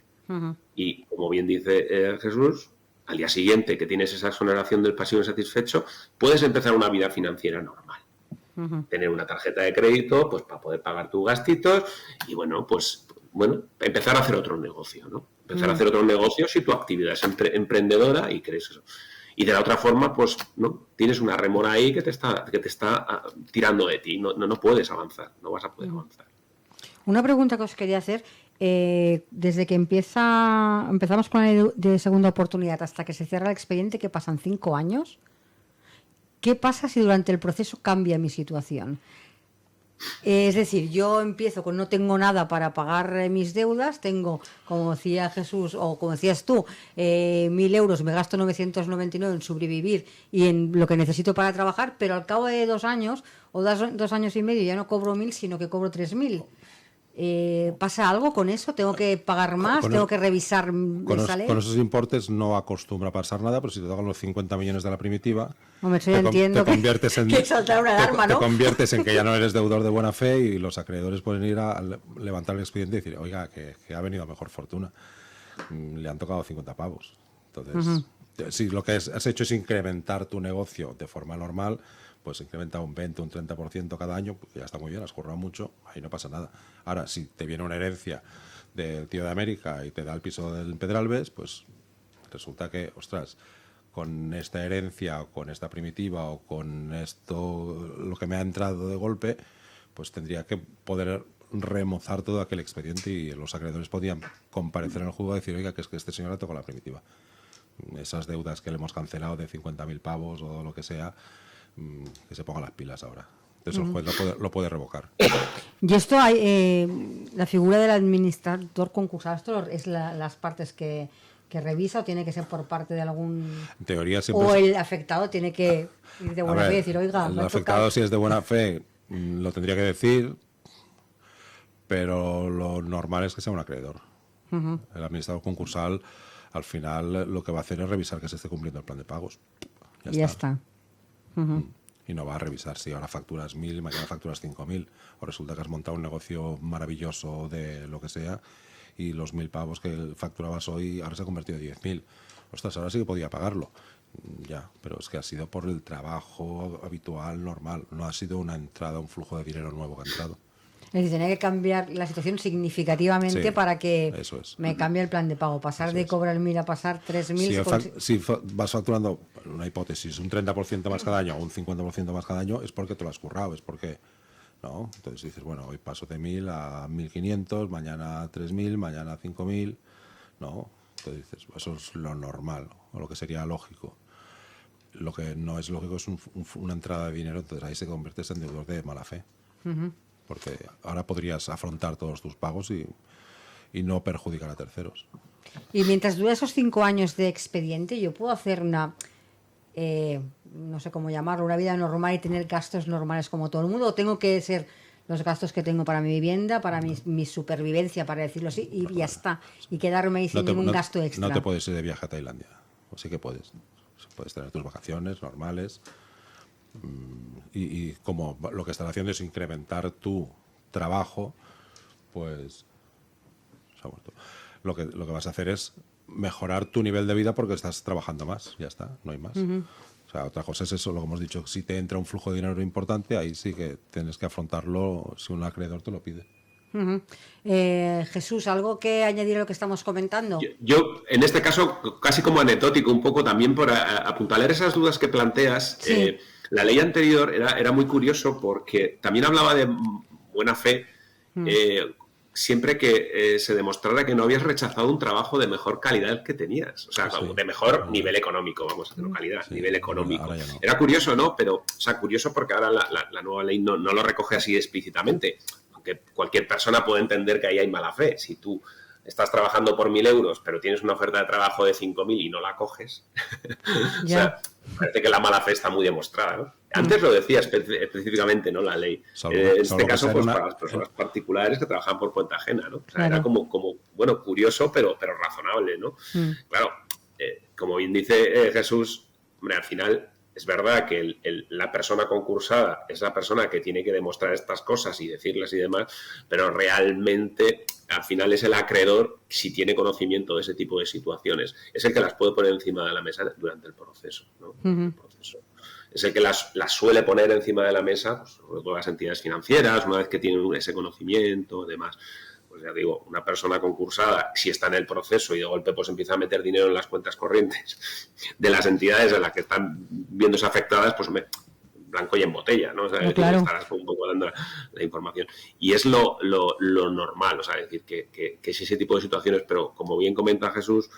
Y como bien dice Jesús, al día siguiente que tienes esa exoneración del pasivo insatisfecho, puedes empezar una vida financiera normal. Tener una tarjeta de crédito, pues para poder pagar tus gastitos y empezar a hacer otro negocio, ¿no? Empezar a hacer otro negocio si tu actividad es emprendedora y crees eso. Y de la otra forma, pues no tienes una rémora ahí que te está tirando de ti, no puedes avanzar, no vas a poder avanzar. Una pregunta que os quería hacer, desde que empezamos con la de segunda oportunidad hasta que se cierra el expediente, que pasan 5 años, ¿qué pasa si durante el proceso cambia mi situación? Es decir, yo empiezo con no tengo nada para pagar mis deudas, tengo, como decía Jesús o como decías tú, 1.000 euros, me gasto 999 en sobrevivir y en lo que necesito para trabajar, pero al cabo de 2 años o 2 años y medio ya no cobro 1.000, sino que cobro 3.000. ¿Pasa algo con eso? ¿Tengo que pagar más? ¿Tengo que revisar esa ley? Con esos importes no acostumbra a pasar nada, pero si te tocan los 50 millones de la primitiva, entiendo te conviertes en que saltar una alarma, ¿no? Te conviertes en que ya no eres deudor de buena fe y los acreedores pueden ir a levantar el expediente y decir, oiga, que ha venido a mejor fortuna. Le han tocado 50 pavos. Entonces, si lo que has hecho es incrementar tu negocio de forma normal, pues incrementa un 20, un 30% cada año, pues ya está muy bien, has currado mucho, ahí no pasa nada. Ahora, si te viene una herencia del tío de América y te da el piso del Pedralbes, pues resulta que, ostras, con esta herencia o con esta primitiva o con esto, lo que me ha entrado de golpe, pues tendría que poder remozar todo aquel expediente y los acreedores podían comparecer en el juzgado y decir, oiga, que es que este señor le tocó la primitiva. Esas deudas que le hemos cancelado de 50.000 pavos o lo que sea, que se pongan las pilas ahora. Entonces el juez lo puede revocar. Y esto hay la figura del administrador concursal, esto es las partes que revisa, o tiene que ser por parte de algún... En teoría siempre o el afectado tiene que ir de buena fe y decir, oiga, el afectado si es de buena fe lo tendría que decir, pero lo normal es que sea un acreedor. El administrador concursal al final lo que va a hacer es revisar que se esté cumpliendo el plan de pagos. Ya está. Y no va a revisar si ahora facturas 1.000, mañana facturas 5.000, o resulta que has montado un negocio maravilloso de lo que sea y los 1.000 pavos que facturabas hoy ahora se ha convertido en 10.000. Ostras, ahora sí que podía pagarlo. Ya, pero es que ha sido por el trabajo habitual, normal. No ha sido una entrada, un flujo de dinero nuevo que ha entrado. Es decir, tenía que cambiar la situación significativamente para que me cambie el plan de pago. Pasar de cobrar 1.000 a pasar 3.000. Si vas facturando, una hipótesis, un 30% más cada año o un 50% más cada año, es porque te lo has currado, es porque... ¿no? Entonces dices, bueno, hoy paso de 1.000 a 1.500, mañana 3.000, mañana 5.000, ¿no? Entonces dices, eso es lo normal, o lo que sería lógico. Lo que no es lógico es una entrada de dinero, entonces ahí se conviertes en deudor de mala fe. Porque ahora podrías afrontar todos tus pagos y no perjudicar a terceros. Y mientras dura esos 5 años de expediente, yo puedo hacer una, no sé cómo llamarlo, una vida normal y tener gastos normales como todo el mundo, o tengo que ser los gastos que tengo para mi vivienda, para mi supervivencia, para decirlo así, y ya está, y quedarme ahí sin ningún gasto extra. No te puedes ir de viaje a Tailandia, o sí que puedes. Puedes tener tus vacaciones normales. Y como lo que están haciendo es incrementar tu trabajo, pues se ha muerto. Lo que vas a hacer es mejorar tu nivel de vida porque estás trabajando más, ya está, no hay más. O sea, otra cosa es eso, lo que hemos dicho, si te entra un flujo de dinero importante, ahí sí que tienes que afrontarlo si un acreedor te lo pide. Jesús, ¿algo que añadir a lo que estamos comentando? Yo, en este caso, casi como anecdótico, un poco también por apuntalar esas dudas que planteas, Sí. la ley anterior era muy curioso porque también hablaba de buena fe, siempre que se demostrara que no habías rechazado un trabajo de mejor calidad que tenías, o sea, Sí. de mejor nivel económico, vamos a hacerlo calidad, Sí. nivel económico. Ahora ya no. Era curioso, ¿no? Pero, o sea, curioso porque ahora la nueva ley no lo recoge así explícitamente, aunque cualquier persona puede entender que ahí hay mala fe. Si tú estás trabajando por 1.000 euros, pero tienes una oferta de trabajo de 5.000 y no la coges, o sea, parece que la mala fe está muy demostrada, ¿no? Antes lo decía específicamente, ¿no? La ley. En este caso, pues para las personas particulares que trabajan por cuenta ajena, ¿no? O sea, Claro. era como, bueno, curioso, pero razonable, ¿no? Claro, como bien dice Jesús, hombre, al final es verdad que la persona concursada es la persona que tiene que demostrar estas cosas y decirlas y demás, pero realmente al final es el acreedor, si tiene conocimiento de ese tipo de situaciones, es el que las puede poner encima de la mesa durante el proceso, ¿no? El proceso. Es el que las suele poner encima de la mesa, pues, sobre todo las entidades financieras, una vez que tienen ese conocimiento, demás. Pues ya digo, una persona concursada, si está en el proceso y de golpe pues empieza a meter dinero en las cuentas corrientes de las entidades a las que están viéndose afectadas, pues blanco y en botella, ¿no? O sea, claro. estarás un poco dando la información. Y es lo normal, o sea, es decir, que es ese tipo de situaciones, pero como bien comenta Jesús,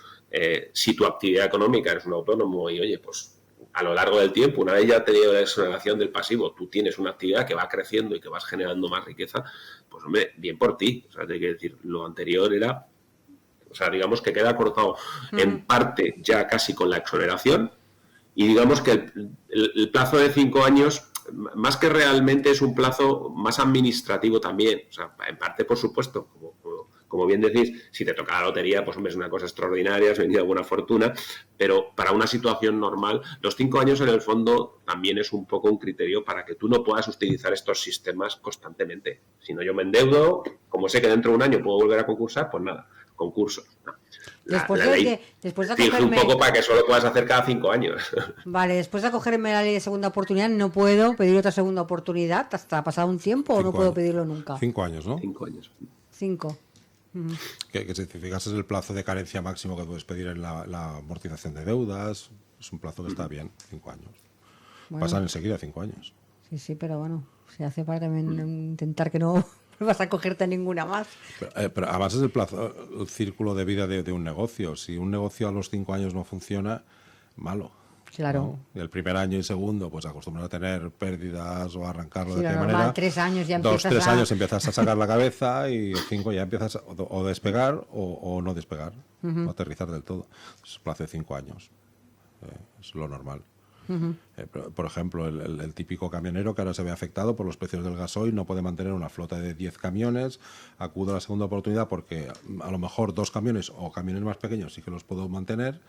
si tu actividad económica eres un autónomo y, oye, pues a lo largo del tiempo, una vez ya has tenido la exoneración del pasivo, tú tienes una actividad que va creciendo y que vas generando más riqueza, pues hombre, bien por ti. O sea, hay que decir, lo anterior era, o sea, digamos que queda cortado en parte ya casi con la exoneración y digamos que el plazo de 5 años, más que realmente es un plazo más administrativo también. O sea, en parte, por supuesto, como bien decís, si te toca la lotería, pues hombre, es una cosa extraordinaria, has venido a buena fortuna, pero para una situación normal, los 5 años en el fondo también es un poco un criterio para que tú no puedas utilizar estos sistemas constantemente. Si no, yo me endeudo, como sé que dentro de un año puedo volver a concursar, pues nada, concurso. No. Después la ley de dirige un acogerme, poco para que solo puedas hacer cada 5 años. vale, después de acogerme a la ley de segunda oportunidad, ¿no puedo pedir otra segunda oportunidad hasta pasado un tiempo o no 5 puedo años. pedirlo nunca? 5 años, ¿no? 5 años. 5. Que si te fijas es el plazo de carencia máximo que puedes pedir en la amortización de deudas. Es un plazo que está bien, 5 años. Bueno. Pasan enseguida 5 años. Sí, pero bueno, se hace para también intentar que no vas a cogerte ninguna más. Pero además es el círculo de vida de un negocio. Si un negocio a los 5 años no funciona, malo. Claro. ¿no? Y el primer año y segundo, pues acostumbran a tener pérdidas o a arrancarlo Sí, de lo qué normal, manera. 3 años ya 2, empiezas 3 a- años empiezas a sacar la cabeza y el 5 ya empiezas o despegar o no despegar, o aterrizar del todo. Es un plazo de 5 años. Es lo normal. Por ejemplo, el típico camionero que ahora se ve afectado por los precios del gasoil no puede mantener una flota de 10 camiones, acudo a la segunda oportunidad porque a lo mejor 2 camiones o camiones más pequeños sí que los puedo mantener,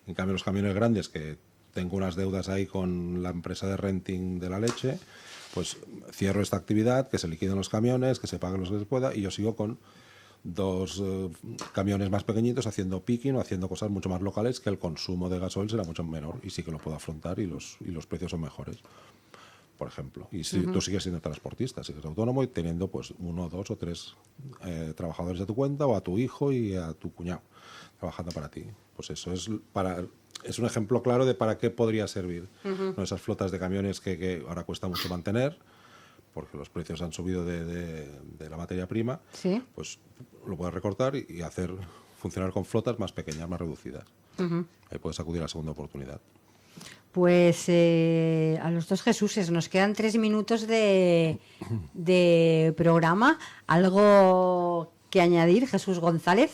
en cambio los camiones grandes que tengo unas deudas ahí con la empresa de renting de la leche, pues cierro esta actividad, que se liquiden los camiones, que se paguen los que se pueda y yo sigo con 2 camiones más pequeñitos haciendo picking o haciendo cosas mucho más locales que el consumo de gasoil será mucho menor y sí que lo puedo afrontar y los precios son mejores, por ejemplo. Y si tú sigues siendo transportista, sigues autónomo y teniendo pues 1, 2 o 3 trabajadores de tu cuenta o a tu hijo y a tu cuñado trabajando para ti. Pues eso es un ejemplo claro de para qué podría servir, ¿no? Esas flotas de camiones que ahora cuesta mucho mantener porque los precios han subido de la materia prima, Sí. pues lo puedes recortar y hacer funcionar con flotas más pequeñas, más reducidas. Ahí puedes acudir a la segunda oportunidad. Pues a los dos Jesuses, nos quedan 3 minutos de programa. ¿Algo que añadir, Jesús González?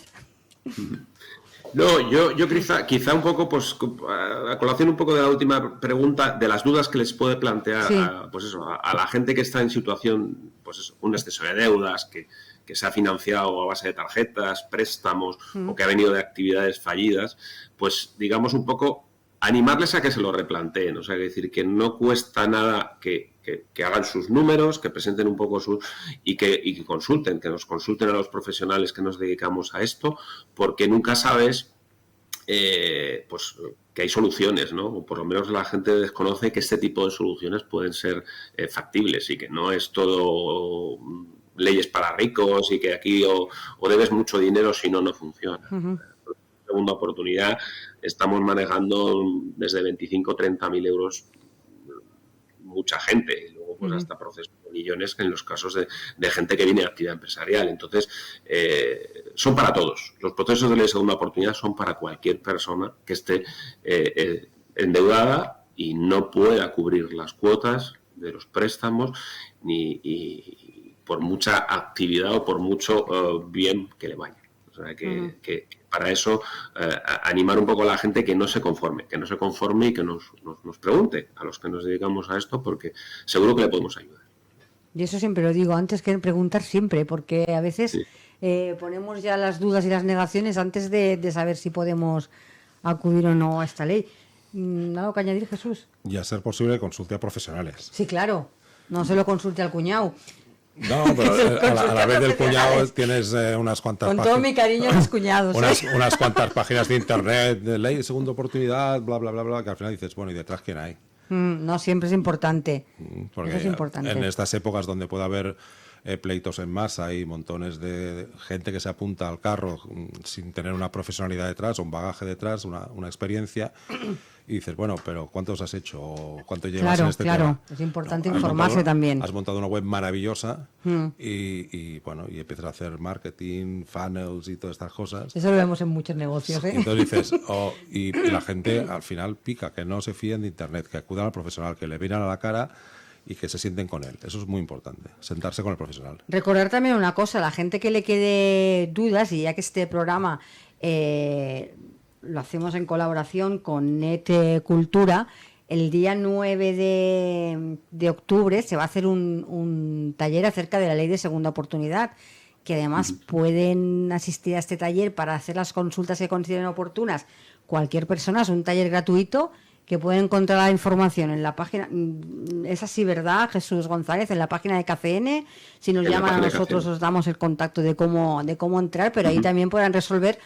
No, yo quizá un poco, pues, a colación un poco de la última pregunta, de las dudas que les puede plantear Sí. a la gente que está en situación, pues eso, un exceso de deudas, que se ha financiado a base de tarjetas, préstamos, o que ha venido de actividades fallidas, pues digamos un poco animarles a que se lo replanteen, o sea, es decir, que no cuesta nada que hagan sus números, que presenten un poco y que consulten, que nos consulten a los profesionales que nos dedicamos a esto, porque nunca sabes pues que hay soluciones, ¿no? O por lo menos la gente desconoce que este tipo de soluciones pueden ser factibles y que no es todo leyes para ricos y que aquí o debes mucho dinero, si no, no funciona. Segunda oportunidad, estamos manejando desde 25 o 30.000 euros mucha gente, y luego pues hasta procesos de millones en los casos de gente que viene de actividad empresarial. Entonces, son para todos. Los procesos de ley de segunda oportunidad son para cualquier persona que esté endeudada y no pueda cubrir las cuotas de los préstamos y por mucha actividad o por mucho bien que le vaya. O sea, que para eso animar un poco a la gente que no se conforme y que nos pregunte a los que nos dedicamos a esto, porque seguro que le podemos ayudar. Y eso siempre lo digo, antes que preguntar siempre, porque a veces ponemos ya las dudas y las negaciones antes de saber si podemos acudir o no a esta ley. ¿Algo que añadir, Jesús? Y a ser posible, consulte a profesionales. Sí, claro, no se lo consulte al cuñado. No, pero a la vez del cuñado tienes unas cuantas páginas. Con todo mi cariño a los cuñados. Unas cuantas páginas de internet, de ley de segunda oportunidad, bla, bla, bla, bla, que al final dices, bueno, ¿y detrás quién hay? No, siempre es importante. Porque eso es importante. En estas épocas donde puede haber pleitos en masa y montones de gente que se apunta al carro sin tener una profesionalidad detrás, un bagaje detrás, una experiencia, y dices, bueno, pero ¿cuántos has hecho? ¿O ¿cuánto llevas en este tema? Claro, es importante informarse también. Has montado una web maravillosa y bueno, y empiezas a hacer marketing, funnels y todas estas cosas. Eso lo vemos en muchos negocios, ¿eh? Y entonces dices, y la gente al final pica, que no se fíen de internet, que acudan al profesional, que le miran a la cara y que se sienten con él. Eso es muy importante, sentarse con el profesional. Recordar también una cosa, la gente que le quede dudas, y ya que este programa lo hacemos en colaboración con Net Cultura, el día 9 de octubre se va a hacer un taller acerca de la ley de segunda oportunidad, que además pueden asistir a este taller para hacer las consultas que consideren oportunas cualquier persona. Es un taller gratuito que pueden encontrar la información en la página, es así, ¿verdad, Jesús González? En la página de KCN, si nos llaman a nosotros os damos el contacto de cómo entrar, pero ahí también podrán resolver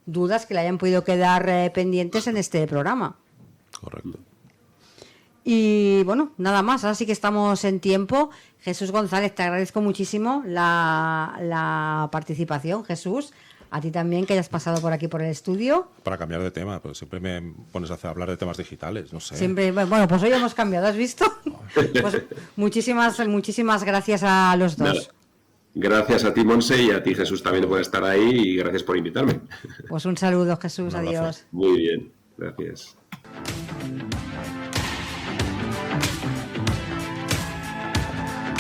dudas que le hayan podido quedar pendientes en este programa. Correcto. Y bueno, nada más, ahora sí que estamos en tiempo. Jesús González, te agradezco muchísimo la participación, Jesús. A ti también, que hayas pasado por aquí por el estudio. Para cambiar de tema, pues siempre me pones a hablar de temas digitales, no sé. Siempre, bueno, pues hoy hemos cambiado, ¿has visto? Pues muchísimas gracias a los dos. Nada. Gracias a ti, Monse, y a ti, Jesús, también por estar ahí, y gracias por invitarme. Pues un saludo, Jesús, adiós. Muy bien, gracias.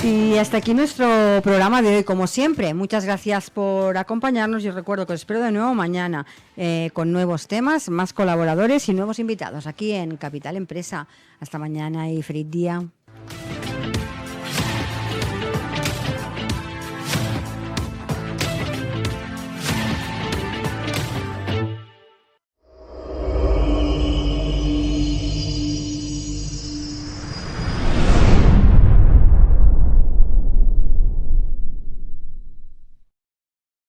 Y hasta aquí nuestro programa de hoy, como siempre. Muchas gracias por acompañarnos y os recuerdo que os espero de nuevo mañana con nuevos temas, más colaboradores y nuevos invitados aquí en Capital Empresa. Hasta mañana y feliz día.